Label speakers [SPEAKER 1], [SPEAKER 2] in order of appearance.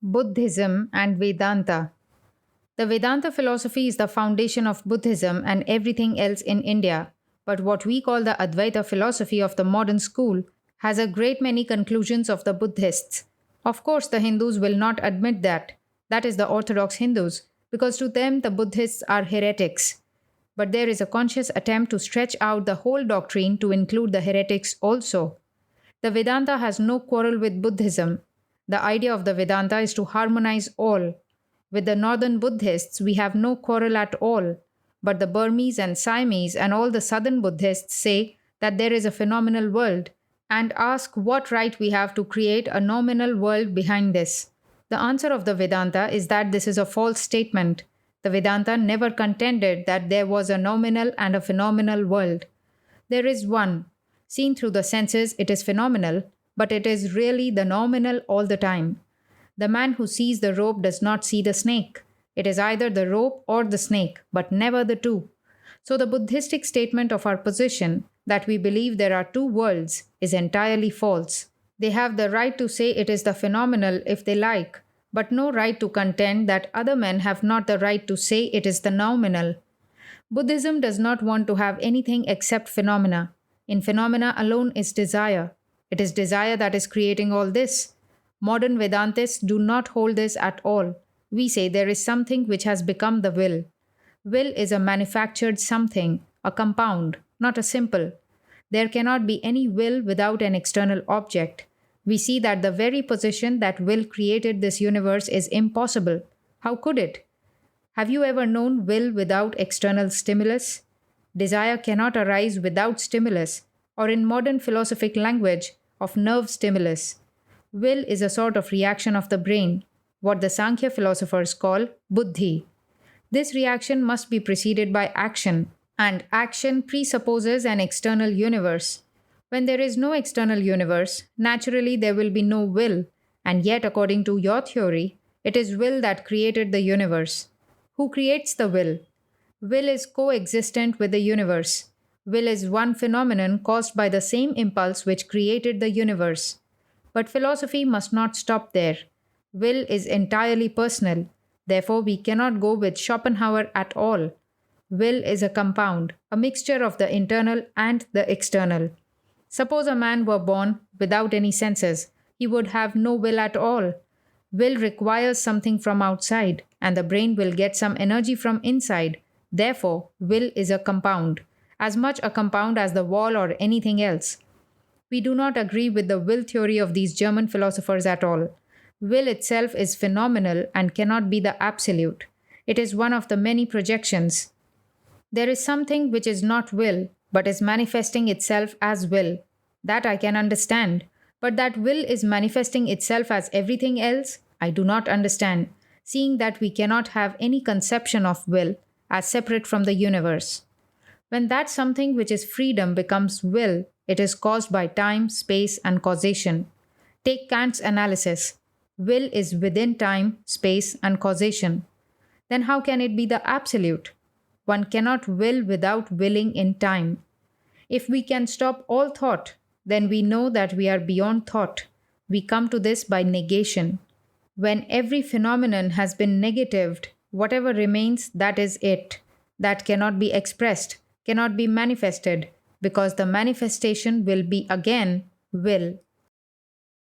[SPEAKER 1] Buddhism and Vedanta. The Vedanta philosophy is the foundation of Buddhism and everything else in India, but what we call the Advaita philosophy of the modern school has a great many conclusions of the Buddhists. Of course, the Hindus will not admit that. That is the Orthodox Hindus, because to them the Buddhists are heretics. But there is a conscious attempt to stretch out the whole doctrine to include the heretics also. The Vedanta has no quarrel with Buddhism. The idea of the Vedanta is to harmonize all. With the northern Buddhists, we have no quarrel at all. But the Burmese and Siamese and all the southern Buddhists say that there is a phenomenal world and ask what right we have to create a nominal world behind this. The answer of the Vedanta is that this is a false statement. The Vedanta never contended that there was a nominal and a phenomenal world. There is one. Seen through the senses, it is phenomenal, but it is really the nominal all the time. The man who sees the rope does not see the snake. It is either the rope or the snake, but never the two. So the Buddhistic statement of our position that we believe there are two worlds is entirely false. They have the right to say it is the phenomenal if they like, but no right to contend that other men have not the right to say it is the nominal. Buddhism does not want to have anything except phenomena. In phenomena alone is desire. It is desire that is creating all this. Modern Vedantists do not hold this at all. We say there is something which has become the will. Will is a manufactured something, a compound, not a simple. There cannot be any will without an external object. We see that the very position that will created this universe is impossible. How could it? Have you ever known will without external stimulus? Desire cannot arise without stimulus, or in modern philosophic language, of nerve stimulus. Will is a sort of reaction of the brain, what the Sankhya philosophers call buddhi. This reaction must be preceded by action, and action presupposes an external universe. When there is no external universe, naturally there will be no will, and yet according to your theory, it is will that created the universe. Who creates the will? Will is coexistent with the universe. Will is one phenomenon caused by the same impulse which created the universe. But philosophy must not stop there. Will is entirely personal. Therefore, we cannot go with Schopenhauer at all. Will is a compound, a mixture of the internal and the external. Suppose a man were born without any senses. He would have no will at all. Will requires something from outside, and the brain will get some energy from inside. Therefore, will is a compound, as much a compound as the wall or anything else. We do not agree with the will theory of these German philosophers at all. Will itself is phenomenal and cannot be the absolute. It is one of the many projections. There is something which is not will, but is manifesting itself as will. That I can understand. But that will is manifesting itself as everything else, I do not understand, seeing that we cannot have any conception of will as separate from the universe. When that something which is freedom becomes will, it is caused by time, space, and causation. Take Kant's analysis. Will is within time, space, and causation. Then how can it be the absolute? One cannot will without willing in time. If we can stop all thought, then we know that we are beyond thought. We come to this by negation. When every phenomenon has been negatived, whatever remains, that is it. That cannot be expressed, cannot be manifested, because the manifestation will be again will.